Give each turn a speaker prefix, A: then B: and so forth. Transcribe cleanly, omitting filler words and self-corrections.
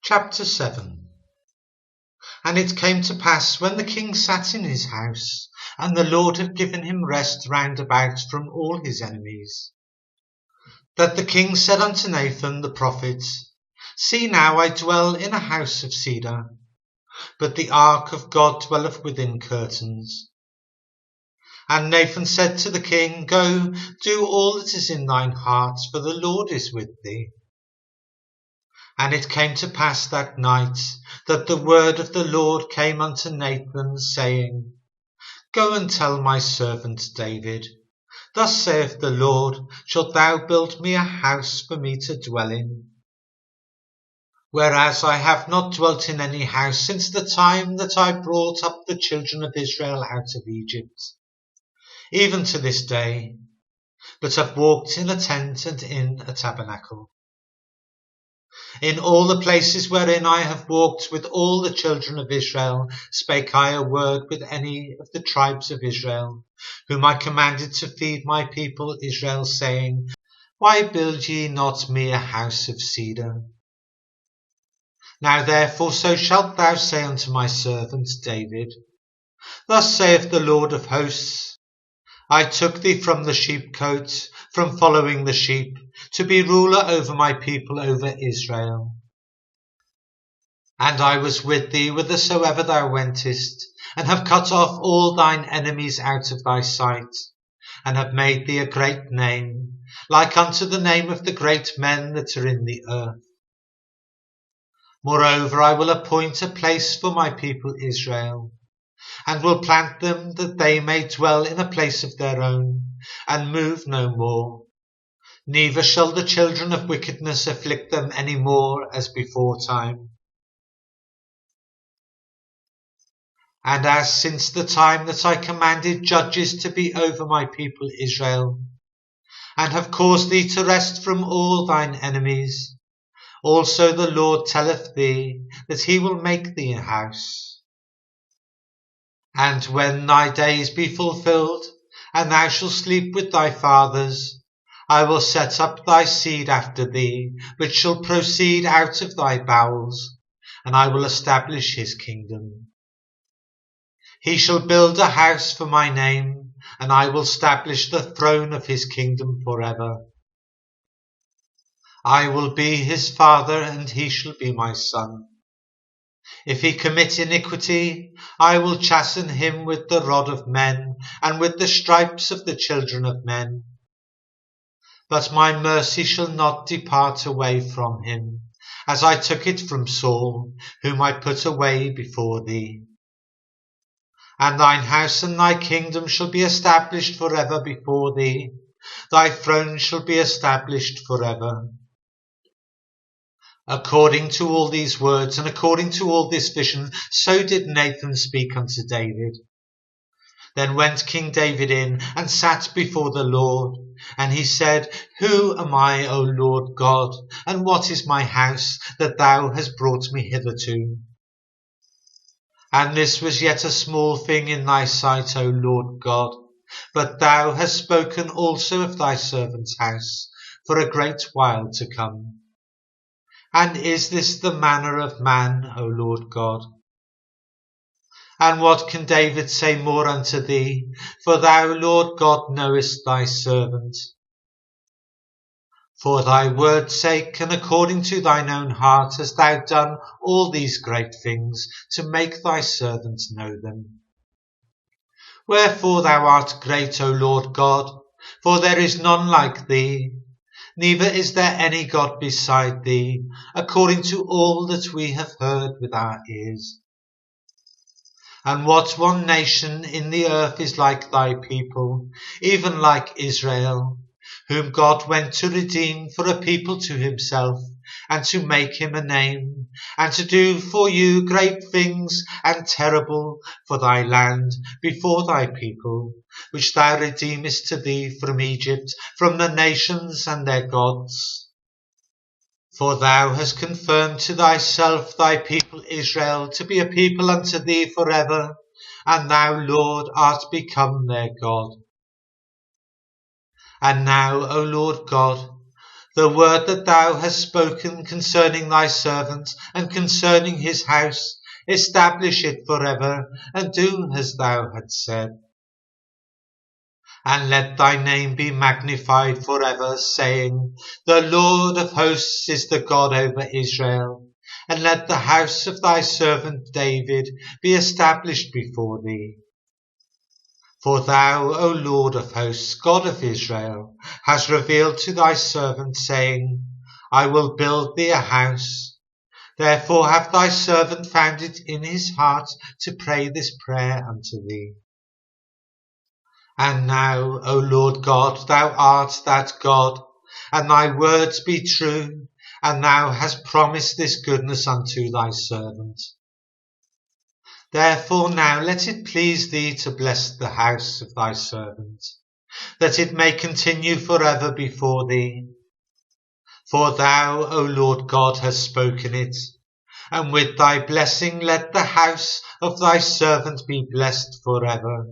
A: Chapter 7. And it came to pass, when the king sat in his house, and the Lord had given him rest round about from all his enemies, that the king said unto Nathan the prophet, See now, I dwell in a house of cedar, but the ark of God dwelleth within curtains. And Nathan said to the king, Go, do all that is in thine heart, for the Lord is with thee. And it came to pass that night, that the word of the Lord came unto Nathan, saying, Go and tell my servant David, Thus saith the Lord, Shalt thou build me a house for me to dwell in? Whereas I have not dwelt in any house since the time that I brought up the children of Israel out of Egypt, even to this day, but have walked in a tent and in a tabernacle. In all the places wherein I have walked with all the children of Israel, spake I a word with any of the tribes of Israel, whom I commanded to feed my people Israel, saying, Why build ye not me a house of cedar? Now therefore so shalt thou say unto my servant David, Thus saith the Lord of hosts, I took thee from the sheepcote, from following the sheep, to be ruler over my people, over Israel. And I was with thee whithersoever thou wentest, and have cut off all thine enemies out of thy sight, and have made thee a great name, like unto the name of the great men that are in the earth. Moreover, I will appoint a place for my people Israel, and will plant them that they may dwell in a place of their own, and move no more. Neither shall the children of wickedness afflict them any more as before time. And as since the time that I commanded judges to be over my people Israel, and have caused thee to rest from all thine enemies, also the Lord telleth thee that he will make thee a house. And when thy days be fulfilled, and thou shalt sleep with thy fathers, I will set up thy seed after thee, which shall proceed out of thy bowels, and I will establish his kingdom. He shall build a house for my name, and I will establish the throne of his kingdom forever. I will be his father, and he shall be my son. If he commit iniquity, I will chasten him with the rod of men, and with the stripes of the children of men. But my mercy shall not depart away from him, as I took it from Saul, whom I put away before thee. And thine house and thy kingdom shall be established forever before thee. Thy throne shall be established forever. According to all these words, and according to all this vision, so did Nathan speak unto David. Then went King David in, and sat before the Lord. And he said, Who am I, O Lord God, and what is my house, that thou hast brought me hitherto? And this was yet a small thing in thy sight, O Lord God, but thou hast spoken also of thy servant's house for a great while to come. And is this the manner of man, O Lord God? And what can David say more unto thee? For thou, Lord God, knowest thy servant. For thy word's sake, and according to thine own heart, hast thou done all these great things, to make thy servant know them. Wherefore thou art great, O Lord God, for there is none like thee, neither is there any God beside thee, according to all that we have heard with our ears. And what one nation in the earth is like thy people, even like Israel, whom God went to redeem for a people to himself, and to make him a name, and to do for you great things and terrible for thy land before thy people, which thou redeemest to thee from Egypt, from the nations and their gods. For thou hast confirmed to thyself thy people Israel to be a people unto thee forever, and thou, Lord, art become their God. And now, O Lord God, The word that thou hast spoken concerning thy servant and concerning his house, establish it forever, and do as thou hast said. And let thy name be magnified forever, saying, The Lord of hosts is the God over Israel. And let the house of thy servant David be established before thee. For thou, O Lord of hosts, God of Israel, hast revealed to thy servant, saying, I will build thee a house. Therefore hath thy servant found it in his heart to pray this prayer unto thee. And now, O Lord God, thou art that God, and thy words be true, and thou hast promised this goodness unto thy servant. Therefore now let it please thee to bless the house of thy servant, that it may continue forever before thee. For thou, O Lord God, hast spoken it, and with thy blessing let the house of thy servant be blessed forever.